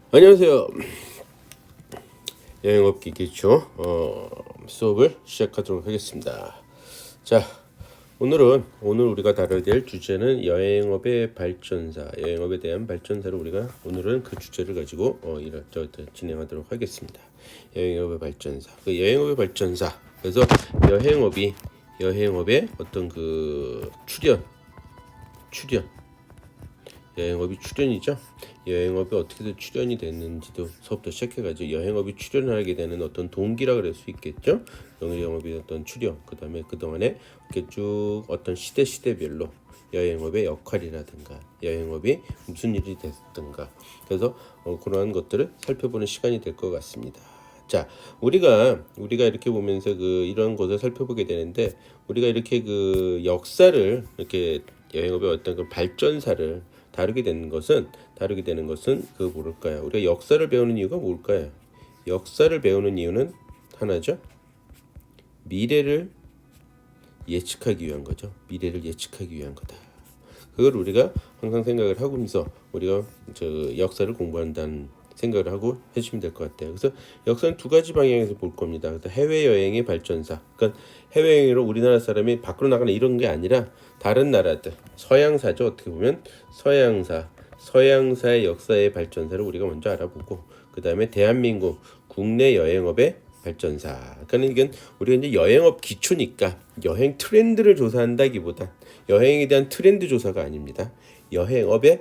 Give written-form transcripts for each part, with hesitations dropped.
안녕하세요. 여행업기 기초 수업을 시작하도록 하겠습니다. 자, 오늘 우리가 다뤄야 될 주제는 여행업의 발전사, 여행업에 대한 발전사를 우리가 오늘은 그 주제를 가지고 진행하도록 하겠습니다. 여행업의 발전사, 그 여행업의 발전사. 그래서 여행업의 어떤 그 출현 여행업이 출현이죠. 여행업이 어떻게 출현이 됐는지도 수업도 시작해가지고 여행업이 출현하게 되는 어떤 동기라 그럴 수 있겠죠. 여행업의 어떤 출현, 그 다음에 그 동안에 이렇게 쭉 어떤 시대별로 여행업의 역할이라든가 여행업이 무슨 일이 됐든가, 그래서 그러한 것들을 살펴보는 시간이 될 것 같습니다. 자, 우리가 이렇게 보면서 이런 것을 살펴보게 되는데, 우리가 이렇게 역사를 이렇게 여행업의 어떤 그 발전사를 다루게 되는 것은 뭘까요? 우리가 역사를 배우는 이유가 뭘까요? 역사를 배우는 이유는 하나죠. 미래를 예측하기 위한 거죠. 미래를 예측하기 위한 거다. 그걸 우리가 항상 생각을 하면서 우리가 역사를 공부한다는 생각을 하고 해주시면 될 것 같아요. 그래서 역사는 두 가지 방향에서 볼 겁니다. 그래서 해외여행의 발전사, 그러니까 해외여행으로 우리나라 사람이 밖으로 나가는 이런 게 아니라 다른 나라들, 서양사죠. 어떻게 보면 서양사의 역사의 발전사를 우리가 먼저 알아보고, 그 다음에 대한민국 국내 여행업의 발전사. 그러니까 이건 우리가 이제 여행업 기초니까 여행 트렌드를 조사한다기보다 여행에 대한 트렌드 조사가 아닙니다. 여행업이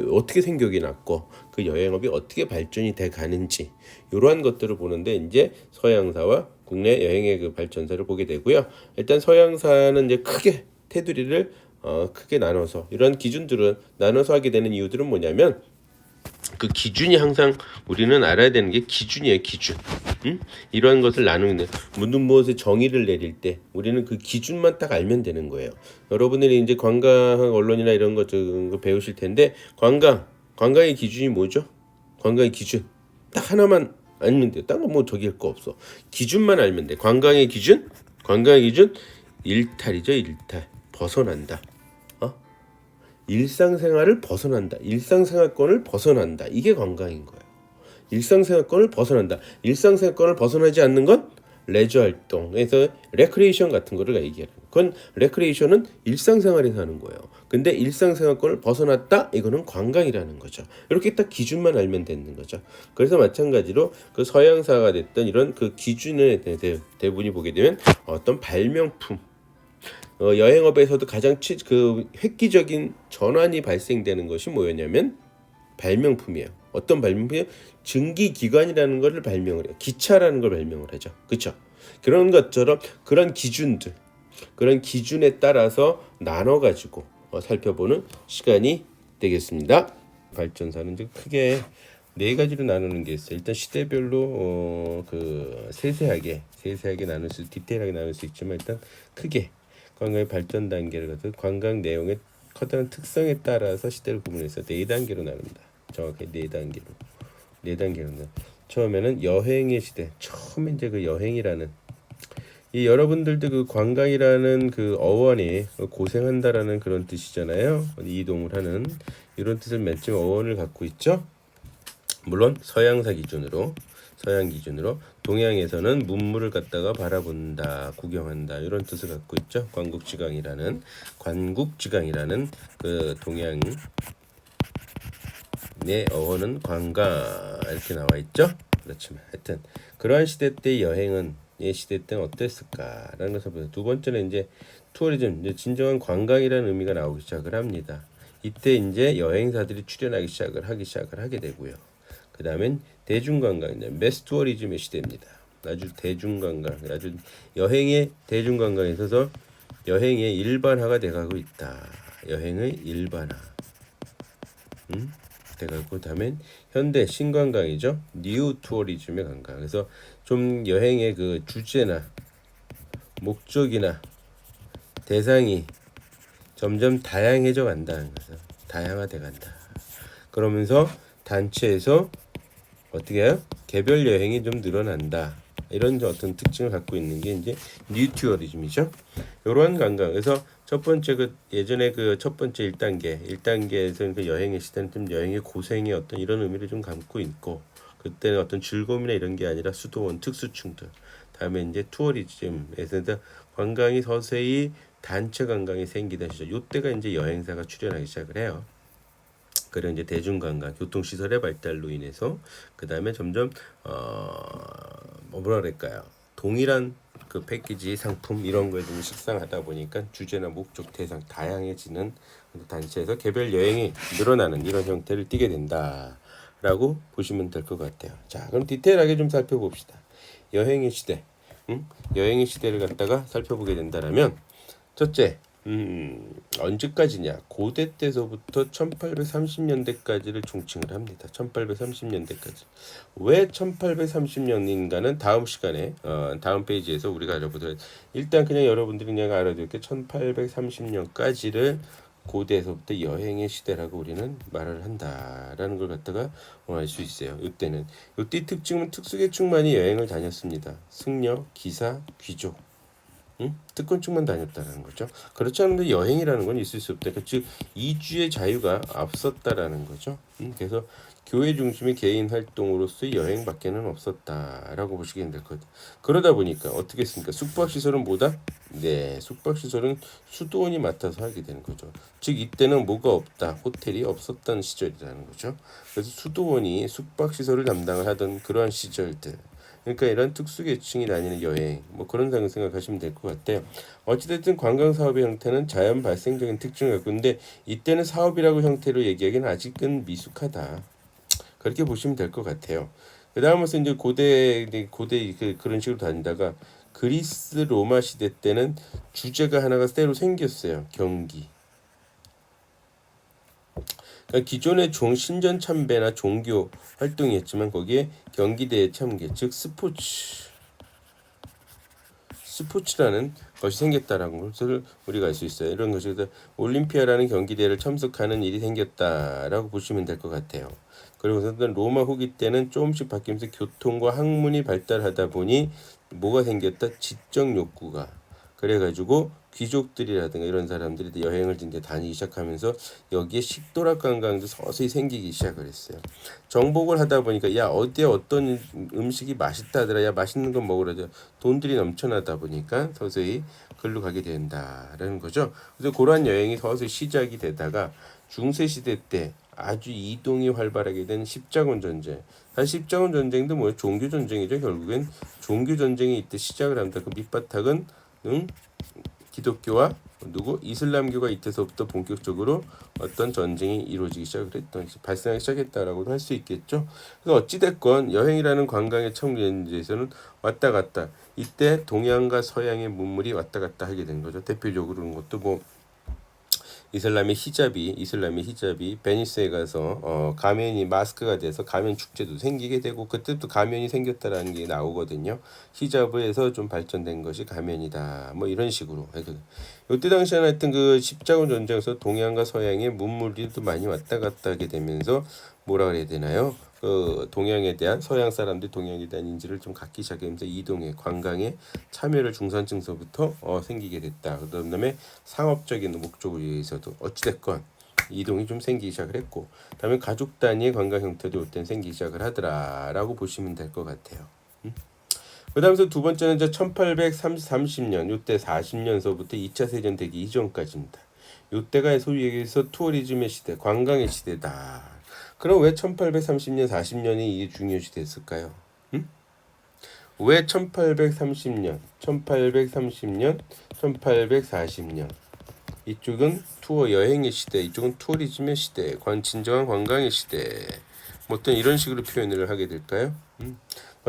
어떻게 생각이 났고 그 여행업이 어떻게 발전이 돼 가는지, 이러한 것들을 보는데 이제 서양사와 국내 여행의 그 발전사를 보게 되고요. 일단 서양사는 이제 크게 테두리를 크게 나눠서, 이런 기준들은 나눠서 하게 되는 이유들은 뭐냐면, 그 기준이 항상 우리는 알아야 되는 게 기준이에요. 기준. 이러한 것을 나누는, 무엇의 정의를 내릴 때 우리는 그 기준만 딱 알면 되는 거예요. 여러분들이 이제 관광 언론이나 이런 것 배우실 텐데, 관광의 기준이 뭐죠? 관광의 기준 딱 하나만 알면 돼요. 딴 거 뭐 적일 거 없어. 기준만 알면 돼. 관광의 기준 일탈이죠. 일탈. 벗어난다. 일상생활을 벗어난다. 일상생활권을 벗어난다. 이게 관광인 거예요. 일상생활권을 벗어난다. 일상생활권을 벗어나지 않는 건 레저 활동에서 레크레이션 같은 거를 얘기하는 거예요. 그건 레크레이션은 일상생활에서 하는 거예요. 근데 일상생활권을 벗어났다, 이거는 관광이라는 거죠. 이렇게 딱 기준만 알면 되는 거죠. 그래서 마찬가지로 그 서양사가 됐던 이런 그 기준에 대부분이 보게 되면 어떤 발명품, 여행업에서도 가장 획기적인 전환이 발생되는 것이 뭐였냐면 발명품이에요. 어떤 발명품이에요? 증기기관이라는 것을 발명을 해요. 기차라는 걸 발명을 하죠. 그렇죠? 그런 것처럼 그런 기준에 따라서 나눠가지고 살펴보는 시간이 되겠습니다. 발전사는 이제 크게 네 가지로 나누는 게 있어요. 일단 시대별로 세세하게 나눌 디테일하게 나눌 수 있지만, 일단 크게 관광의 발전 단계를 가서 관광 내용의 커다란 특성에 따라서 시대를 구분해서 네 단계로 나눕니다. 정확하게 네 단계로. 처음에는 여행의 시대. 처음에 이제 그 여행이라는, 이 여러분들도 그 관광이라는 그 어원이 고생한다라는 그런 뜻이잖아요. 이동을 하는 이런 뜻을 맨 처음 어원을 갖고 있죠. 물론 서양 기준으로 동양에서는 문물을 갖다가 바라본다, 구경한다, 이런 뜻을 갖고 있죠. 관국지강이라는 그 동양의 어원은 관광 이렇게 나와 있죠. 그렇지만 하여튼 그러한 시대 때 여행은 시대 때는 어땠을까라는 것을 보세요. 두 번째는 이제 투어리즘, 이제 진정한 관광이라는 의미가 나오기 시작을 합니다. 이때 이제 여행사들이 출연하기 시작을 하게 되고요. 그 다음엔 대중관광, 매스 투어리즘의 시대입니다. 아주 대중관광, 아주 여행의 대중관광에 있어서 여행의 일반화가 돼가고 있다. 여행의 일반화. 돼가고, 그다음엔 현대 신관광이죠. 뉴 투어리즘의 관광. 그래서 좀 여행의 그 주제나 목적이나 대상이 점점 다양해져 간다는 거죠. 다양화돼 간다. 그러면서 단체에서 어떻게 해요? 개별 여행이 좀 늘어난다. 이런 어떤 특징을 갖고 있는 게 이제 뉴 투어리즘이죠. 이러한 관광. 그래서 첫 번째 그 예전에 그 첫 번째 1단계에서는 그 여행의 시대는 좀 여행의 고생의 어떤 이런 의미를 좀 담고 있고, 그때는 어떤 즐거움이나 이런 게 아니라 수도원 특수충들, 다음에 이제 투어리즘에서 관광이 서서히 단체 관광이 생기던 시절, 요때가 이제 여행사가 출연하기 시작을 해요. 그리고 이제 대중관광, 교통시설의 발달로 인해서 그 다음에 점점 뭐라 그럴까요? 동일한 그 패키지 상품 이런 거에 좀 식상하다 보니까 주제나 목적 대상 다양해지는 단체에서 개별 여행이 늘어나는 이런 형태를 띠게 된다라고 보시면 될 것 같아요. 자, 그럼 디테일하게 좀 살펴봅시다. 여행의 시대, 여행의 시대를 갖다가 살펴보게 된다라면 첫째, 언제까지냐? 고대 때서부터 1830년대까지를 중칭을 합니다. 1830년대까지. 왜 1830년인가는 다음 시간에 다음 페이지에서 우리가 알아보도록. 일단 그냥 여러분들이 그냥 알아둘 게 1830년까지를 고대에서부터 여행의 시대라고 우리는 말을 한다라는 걸 갖다가 알 수 있어요. 이때는 이때 특징은 특수계층만이 여행을 다녔습니다. 승려, 기사, 귀족. 특권층만 다녔다라는 거죠. 그렇지 않은데 여행이라는 건 있을 수 없다. 즉 이주의 자유가 앞섰다라는 거죠. 그래서 교회 중심의 개인 활동으로서의 여행밖에는 없었다라고 보시면 될 것. 그러다 보니까 어떻게 했습니까? 숙박시설은 뭐다? 네, 숙박시설은 수도원이 맡아서 하게 되는 거죠. 즉 이때는 뭐가 없다, 호텔이 없었던 시절이라는 거죠. 그래서 수도원이 숙박시설을 담당을 하던 그러한 시절들. 그러니까 이런 특수계층이 다니는 여행 뭐 그런 생각하시면 될 것 같아요. 어찌됐든 관광사업의 형태는 자연 발생적인 특징을 갖고 있는데 이때는 사업이라고 형태로 얘기하기는 아직은 미숙하다. 그렇게 보시면 될 것 같아요. 그 다음으로서 이제 고대 그런 식으로 다니다가 그리스 로마 시대 때는 주제가 하나가 새로 생겼어요. 경기. 그러니까 기존의 신전 참배나 종교 활동이 있지만 거기에 경기대회 참계, 즉 스포츠라는 것이 생겼다라는 것을 우리가 알 수 있어요. 이런 것이 올림피아라는 경기대회를 참석하는 일이 생겼다라고 보시면 될 것 같아요. 그리고 로마 후기 때는 조금씩 바뀌면서 교통과 학문이 발달하다 보니 뭐가 생겼다? 지적 욕구가. 그래가지고 귀족들이라든가 이런 사람들이 여행을 이제 다니기 시작하면서 여기에 식도락 관광도 서서히 생기기 시작을 했어요. 정복을 하다 보니까 야 어디에 어떤 음식이 맛있다더라, 야 맛있는 거 먹으라, 돈들이 넘쳐나다 보니까 서서히 글로 가게 된다라는 거죠. 그래서 그러한 여행이 서서히 시작이 되다가 중세 시대 때 아주 이동이 활발하게 된 십자군 전쟁. 사실 십자군 전쟁도 뭐예요? 종교 전쟁이죠. 결국엔 종교 전쟁이 이때 시작을 합니다. 그 밑바탕은 기독교와 이슬람교가 이때서부터 본격적으로 어떤 전쟁이 이루어지기 시작을 했던, 발생하기 시작했다라고도 할 수 있겠죠. 그래서 어찌됐건 여행이라는 관광의 청년에서는 왔다 갔다, 이때 동양과 서양의 문물이 왔다 갔다 하게 된 거죠. 대표적으로 그런 것도 뭐 이슬람의 히잡이 베니스에 가서 가면이 마스크가 돼서 가면 축제도 생기게 되고, 그때부터 가면이 생겼다라는 게 나오거든요. 히잡에서 좀 발전된 것이 가면이다. 뭐 이런 식으로. 이때 당시에는 하여튼 그 십자군 전쟁에서 동양과 서양의 문물이 또 많이 왔다 갔다 하게 되면서 뭐라 그래야 되나요? 그 동양에 대한, 서양 사람들이 동양에 대한 인지를 좀 갖기 시작하면서 이동에, 관광에 참여를 중산층서부터 생기게 됐다. 그다음에 상업적인 목적을 위해서도 어찌됐건 이동이 좀 생기기 시작을 했고, 그다음에 가족 단위의 관광 형태도 이때 생기기 시작을 하더라라고 보시면 될 것 같아요. 그다음에서 두 번째는 이제 1830년, 이때 40년서부터 2차 세전 되기 이전까지입니다. 이때가 소위 얘기해서 투어리즘의 시대, 관광의 시대다. 그럼 왜 1830년, 40년이 이게 중요시 됐을까요? 왜 1830년, 1840년 이쪽은 투어 여행의 시대, 이쪽은 투어리즘의 시대, 진정한 관광의 시대, 뭐 어떤 이런 식으로 표현을 하게 될까요?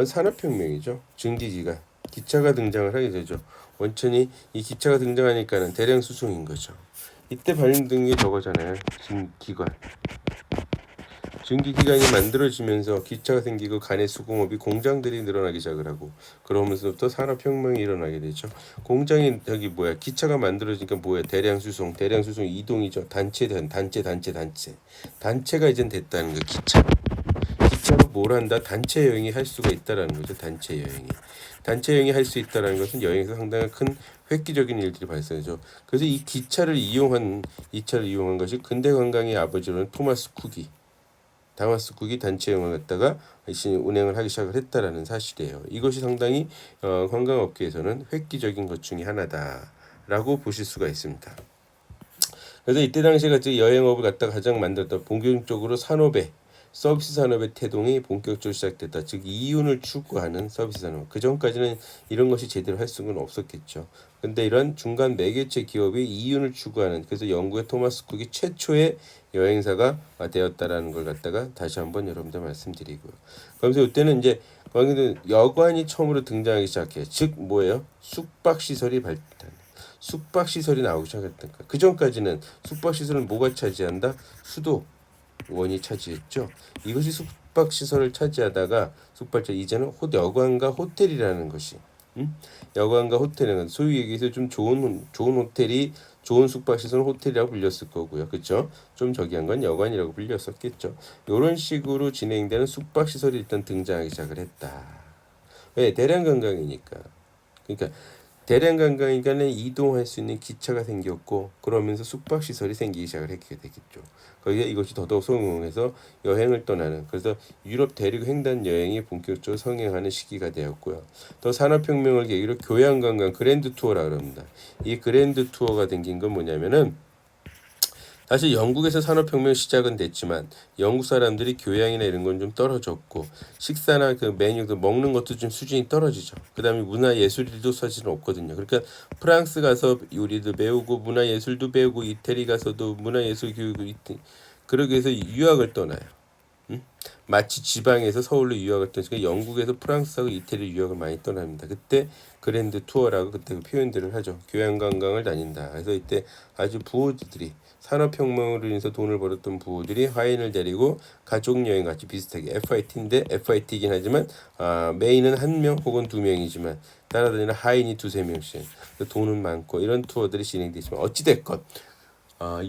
산업혁명이죠. 증기기관, 기차가 등장을 하게 되죠. 원천이 이 기차가 등장하니까는 대량 수송인 거죠. 이때 발명된 게 저거잖아요. 증기기관이 만들어지면서 기차가 생기고 간의 수공업이, 공장들이 늘어나기 시작을 하고, 그러면서부터 산업혁명이 일어나게 되죠. 공장이 기차가 만들어지니까 뭐야? 대량 수송 이동이죠. 단체가 이젠 됐다는 거. 기차 진짜로 뭘 한다? 단체 여행이 할 수가 있다라는 거죠. 단체 여행이 할 수 있다라는 것은 여행에서 상당히 큰 획기적인 일들이 발생하죠. 그래서 이 기차를 이용한 것이 근대 관광의 아버지로는 다마스 쿡이 단체 여행을 갖다가 운행을 하기 시작을 했다라는 사실이에요. 이것이 상당히 관광업계에서는 획기적인 것 중에 하나다라고 보실 수가 있습니다. 그래서 이때 당시에 같이 여행업을 갖다가 가장 만들었던 본격적으로 서비스 산업의 태동이 본격적으로 시작됐다. 즉 이윤을 추구하는 서비스 산업. 그 전까지는 이런 것이 제대로 할 수는 없었겠죠. 근데 이런 중간 매개체 기업이 이윤을 추구하는, 그래서 영국의 토마스 쿡이 최초의 여행사가 되었다라는 걸 갖다가 다시 한번 여러분들 말씀드리고요. 그러면서 이때는 이제 여관이 처음으로 등장하기 시작해요. 즉 뭐예요? 숙박시설이 숙박시설이 나오기 시작했던 거예요. 그 전까지는 숙박시설은 뭐가 차지한다? 수도원이 차지했죠. 이것이 숙박시설을 차지하다가 이제는 여관과 호텔이라는 것이, 여관과 호텔은 소위 얘기해서 좀 좋은 호텔이, 좋은 숙박시설은 호텔이라고 불렸을 거고요. 그렇죠? 좀 저기한 건 여관이라고 불렸었겠죠. 이런 식으로 진행되는 숙박시설이 일단 등장하기 시작을 했다. 왜? 대량 관광이니까. 그러니까 대량 관광이니까는 이동할 수 있는 기차가 생겼고, 그러면서 숙박시설이 생기기 시작을 했게 되겠죠. 거기에 이것이 더더욱 성공해서 여행을 떠나는, 그래서 유럽 대륙 횡단 여행이 본격적으로 성행하는 시기가 되었고요. 또 산업혁명을 계기로 교양관광 그랜드 투어라고 합니다. 이 그랜드 투어가 생긴 건 뭐냐면은, 사실 영국에서 산업혁명 시작은 됐지만 영국 사람들이 교양이나 이런 건 좀 떨어졌고, 식사나 그 메뉴도 먹는 것도 좀 수준이 떨어지죠. 그다음에 문화예술도 사실은 없거든요. 그러니까 프랑스 가서 요리도 배우고 문화예술도 배우고 이태리 가서도 문화예술 교육을 그러기 위해서 유학을 떠나요. 마치 지방에서 서울로 유학을 떠나니까 영국에서 프랑스하고 이태리 유학을 많이 떠납니다. 그때 그랜드 투어라고 그때 그 표현들을 하죠. 교양관광을 다닌다. 그래서 이때 아주 부호들이, 산업혁명으로 인해서 돈을 벌었던 부호들이 화인을 데리고 가족여행 같이 비슷하게 FIT인데 FIT이긴 하지만 메인은 한 명 혹은 두 명이지만 따라다니는 하인이 두세 명씩, 돈은 많고 이런 투어들이 진행되지만 어찌됐건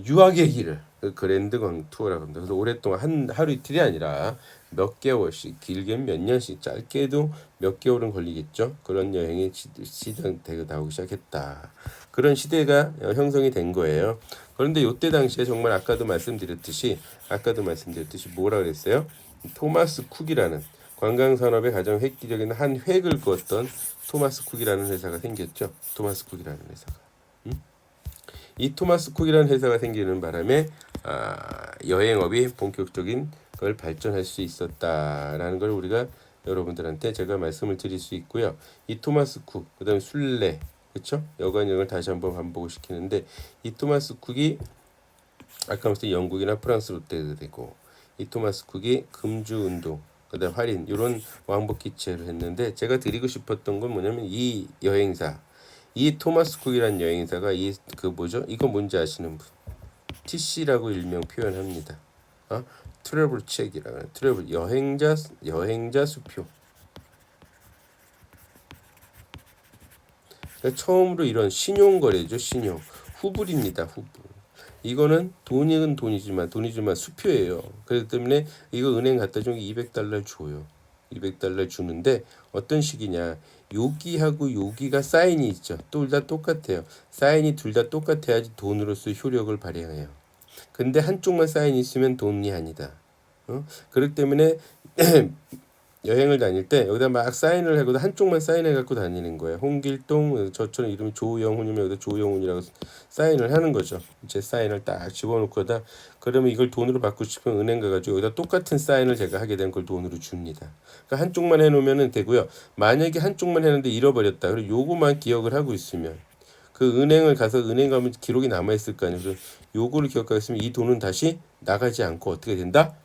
유학의 길을 그랜드 광 투어라고 합니다. 그래서 오랫동안 하루 이틀이 아니라 몇 개월씩, 길게는 몇 년씩, 짧게도 몇 개월은 걸리겠죠. 그런 여행이 시작되고 나오기 시작했다. 그런 시대가 형성이 된 거예요. 그런데 이때 당시에 정말 아까도 말씀드렸듯이 뭐라 그랬어요? 토마스 쿡이라는 관광산업의 가장 획기적인 한 획을 그었던 토마스 쿡이라는 회사가 생겼죠. 토마스 쿡이라는 회사가. 이 토마스 쿡이라는 회사가 생기는 바람에 여행업이 본격적인 걸 발전할 수 있었다라는 걸 우리가 여러분들한테 제가 말씀을 드릴 수 있고요. 이 토마스 쿡, 그다음에 순례, 그렇죠? 여관여행을 다시 한번 반복을 시키는데, 이 토마스 쿡이 아까 말씀 영국이나 프랑스로 되고, 이 토마스 쿡이 금주운동, 그다음 할인 이런 왕복 기체를 했는데, 제가 드리고 싶었던 건 뭐냐면 이 여행사, 이 토마스 쿡이라는 여행사가 이거 뭔지 아시는 분? TC라고 일명 표현합니다. 트래블 책이라고, 트래블 여행자 수표. 그러니까 처음으로 이런 신용거래죠. 후불입니다. 후불. 이거는 돈이지만 수표예요. 그렇기 때문에 이거 은행 갖다 주면 $200 줘요. $200 주는데 어떤 식이냐, 여기하고 여기가 사인이 있죠. 둘 다 똑같아요. 사인이 둘 다 똑같아야지 돈으로서 효력을 발휘해요. 근데 한쪽만 사인이 있으면 돈이 아니다. 그렇기 때문에 여행을 다닐 때 여기다 막 사인을 하고 한쪽만 사인해 갖고 다니는 거예요. 홍길동, 저처럼 이름이 조영훈이면 여기다 조영훈이라고 사인을 하는 거죠. 제 사인을 딱 집어넣고다, 그러면 이걸 돈으로 받고 싶으면 은행 가가지고 여기다 똑같은 사인을 제가 하게 된 걸 돈으로 줍니다. 그러니까 한쪽만 해놓으면 되고요. 만약에 한쪽만 했는데 잃어버렸다, 그리고 요거만 기억을 하고 있으면 그 은행을 가서 은행 가면 기록이 남아있을 거 아니에요. 그래서 요거를 기억하고 있으면 이 돈은 다시 나가지 않고 어떻게 된다?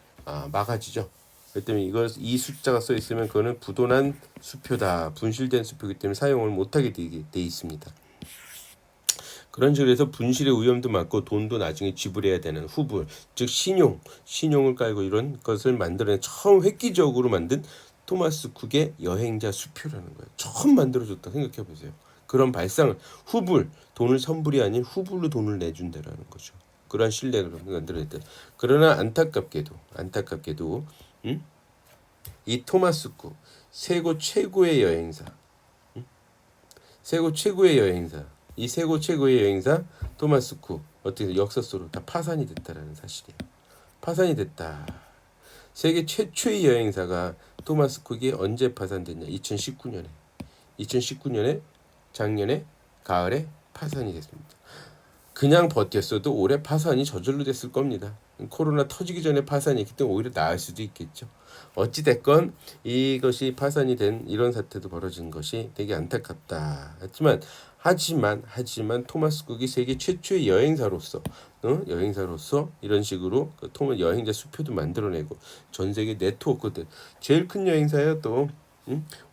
막아지죠. 그렇기 때문에 이 숫자가 써 있으면 그거는 부도난 수표다, 분실된 수표이기 때문에 사용을 못하게 돼 있습니다. 그런 식으로 해서 분실의 위험도 많고 돈도 나중에 지불해야 되는 후불, 즉 신용을 깔고 이런 것을 만들어낸, 처음 획기적으로 만든 토마스 쿡의 여행자 수표라는 거예요. 처음 만들어줬다 생각해 보세요. 그런 발상을, 돈을 선불이 아닌 후불로 돈을 내준다라는 거죠. 그러한 신뢰를 만들어냈다. 그러나 안타깝게도 이 토마스 쿡 세고 최고의 여행사, 세고 최고의 여행사, 이 세고 최고의 여행사 토마스 쿡 어떻게 역사 속으로 다 파산이 됐다라는 사실이에요. 파산이 됐다. 세계 최초의 여행사가 토마스 쿡이 언제 파산됐냐? 2019년에. 2019년에 작년에 가을에 파산이 됐습니다. 그냥 버텼어도 올해 파산이 저절로 됐을 겁니다. 코로나 터지기 전에 파산이 있기 때문에 오히려 나을 수도 있겠죠. 어찌됐건 이것이 파산이 된 이런 사태도 벌어진 것이 되게 안타깝다. 하지만 토마스 쿡이 세계 최초의 여행사로서 이런 식으로 여행자 수표도 만들어내고 전 세계 네트워크들 제일 큰 여행사예요. 또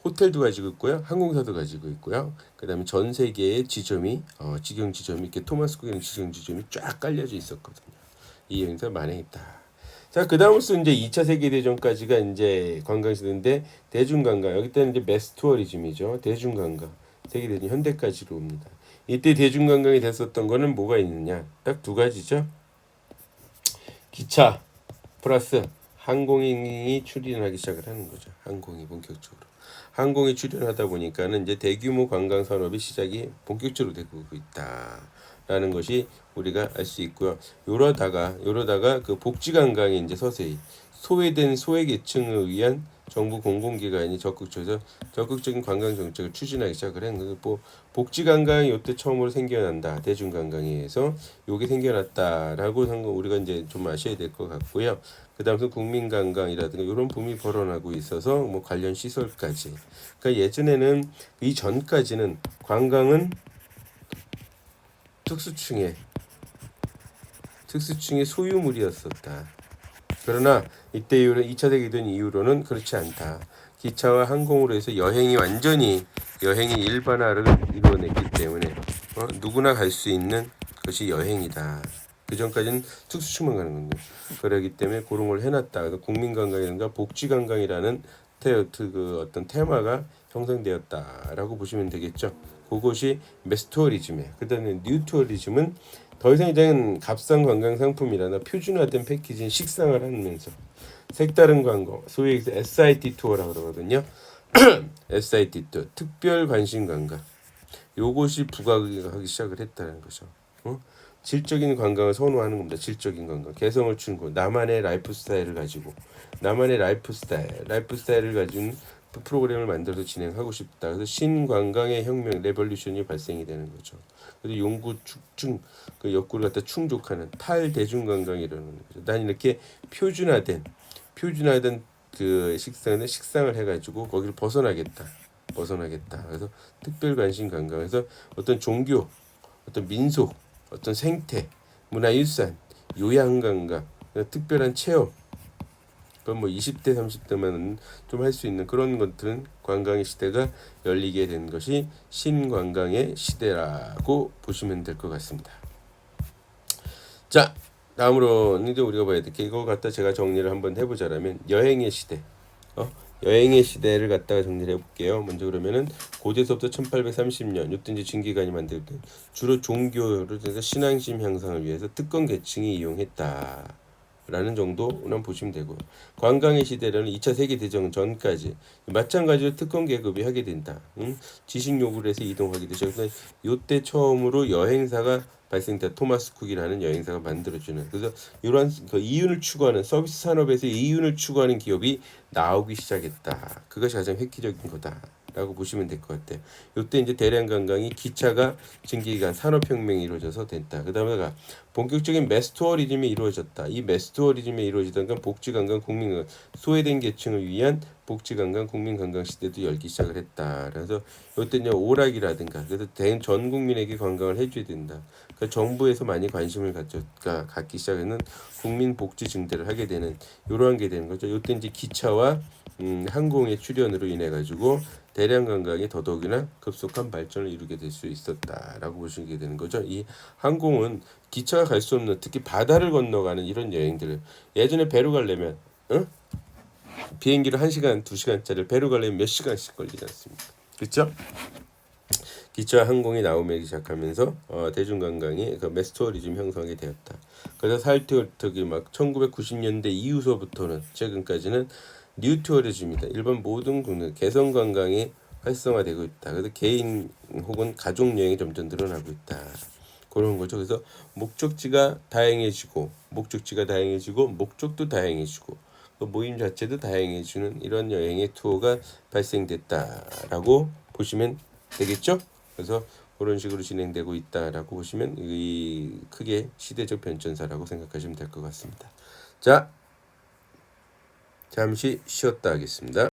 호텔도 가지고 있고요, 항공사도 가지고 있고요. 그다음에 전 세계의 지점이 직영 지점이 이렇게 토마스 쿡에는 직영 지점이 쫙 깔려져 있었거든요. 이 여행사 만행했다. 자, 그다음으로서 이제 2차 세계 대전까지가 이제 관광 시대인데 대중관광 여기 때는 이제 매스 투어리즘이죠. 대중관광 세계 대전 현대까지로 옵니다. 이때 대중관광이 됐었던 거는 뭐가 있느냐? 딱 두 가지죠. 기차 플러스 항공이 출연하기 시작을 하는 거죠. 항공이 본격적으로. 항공이 출연하다 보니까는 이제 대규모 관광 산업이 시작이 본격적으로 되고 있다라는 것이 우리가 알 수 있고요. 요러다가 그 복지 관광이 이제 서서히 소외된 소외계층을 위한 정부 공공기관이 적극적인 관광 정책을 추진하기 시작을 했는데 복지 관광이 이때 처음으로 생겨난다. 대중관광에 의해서 요게 생겨났다라고 한 거 우리가 이제 좀 아셔야 될 것 같고요. 그다음에 국민관광이라든가 이런 붐이 벌어나고 있어서 뭐 관련 시설까지. 그러니까 예전에는 이 전까지는 관광은 특수층의 소유물이었었다. 그러나 이때 이후로 2차 세계대전 이후로는 그렇지 않다. 기차와 항공으로 해서 여행이 일반화를 이루어냈기 때문에 누구나 갈 수 있는 것이 여행이다. 그 전까지는 특수층만 가는 건데 그러기 때문에 그런 걸 해놨다. 국민관광이라든가 복지관광이라는 어떤 테마가 형성되었다라고 보시면 되겠죠. 그것이 매스투어리즘이에요. 그다음에 뉴투어리즘은 더 이상 이제는 값싼 관광 상품이라나 표준화된 패키지인 식상을 하면서 색다른 관광, 소위 SIT 투어라고 그러거든요. SIT 투어, 특별 관심 관광. 요것이 부각하기 시작을 했다는 거죠. 질적인 관광을 선호하는 겁니다. 질적인 관광, 개성을 추구, 나만의 라이프 스타일을 가지고 나만의 라이프 스타일을 가진 프로그램을 만들어서 진행하고 싶다. 그래서 신관광의 혁명, 레볼루션이 발생이 되는 거죠. 그래서 용구 축충 그 욕구를 갖다 충족하는 탈대중관광이라는 거죠. 난 이렇게 표준화된 그 식상을 해가지고 거기를 벗어나겠다. 그래서 특별 관심 관광에서 어떤 종교, 어떤 민속, 어떤 생태, 문화유산, 요양관광, 특별한 체험. 그럼 뭐 20대 30대만은 좀 할 수 있는 그런 것들은 관광의 시대가 열리게 된 것이 신관광의 시대라고 보시면 될 것 같습니다. 자, 다음으로 이제 우리가 봐야 될 게 이거 갖다 제가 정리를 한번 해보자라면 여행의 시대, 여행의 시대를 갖다가 정리를 해볼게요. 먼저 그러면은 고대서부터 1830년 이때 이제 진기관이 만들 때 주로 종교를 해서 신앙심 향상을 위해서 특권 계층이 이용했다. 라는 정도만 보시면 되고 관광의 시대라는 2차 세계대전 전까지 마찬가지로 특권 계급이 하게 된다. 지식 요구를 해서 이동하게 되죠. 그래서 이때 처음으로 여행사가 발생됐다. 토마스 쿡이라는 여행사가 만들어주는 그래서 이러한 그 이윤을 추구하는 서비스 산업에서 이윤을 추구하는 기업이 나오기 시작했다. 그것이 가장 획기적인 거다. 라고 보시면 될 것 같아요. 이때 이제 대량 관광이 기차가 증기기관 산업혁명이 이루어져서 됐다. 그 다음에가 본격적인 매스투어리즘이 이루어졌다. 이 매스투어리즘이 이루어지던 건 복지관광, 국민관광, 소외된 계층을 위한 복지관광, 국민관광 시대도 열기 시작을 했다. 그래서 이때 이제 오락이라든가 그래서 전 국민에게 관광을 해줘야 된다. 그러니까 정부에서 많이 관심을 갖기 시작하는 국민 복지 증대를 하게 되는 이러한 게 되는 거죠. 이때 이제 기차와 항공의 출현으로 인해 가지고 대량 관광이 더더욱이나 급속한 발전을 이루게 될 수 있었다라고 보시게 되는 거죠. 이 항공은 기차가 갈 수 없는 특히 바다를 건너가는 이런 여행들을 예전에 배로 가려면 비행기로 1시간, 2시간짜리 배로 가려면 몇 시간씩 걸리지 않습니까? 그렇죠? 기차 항공이 나오기 시작하면서 대중관광이 그 매스투어리즘 형성이 되었다. 그래서 살트기 막 1990년대 이후서부터는 최근까지는 뉴트럴해집니다. 일반 모든 국내 개성 관광이 활성화되고 있다. 그래서 개인 혹은 가족 여행이 점점 늘어나고 있다. 그런 거죠. 그래서 목적지가 다양해지고 목적도 다양해지고 그 모임 자체도 다양해지는 이런 여행의 투어가 발생됐다라고 보시면 되겠죠. 그래서 그런 식으로 진행되고 있다라고 보시면 이 크게 시대적 변천사라고 생각하시면 될 것 같습니다. 자, 잠시 쉬었다 하겠습니다.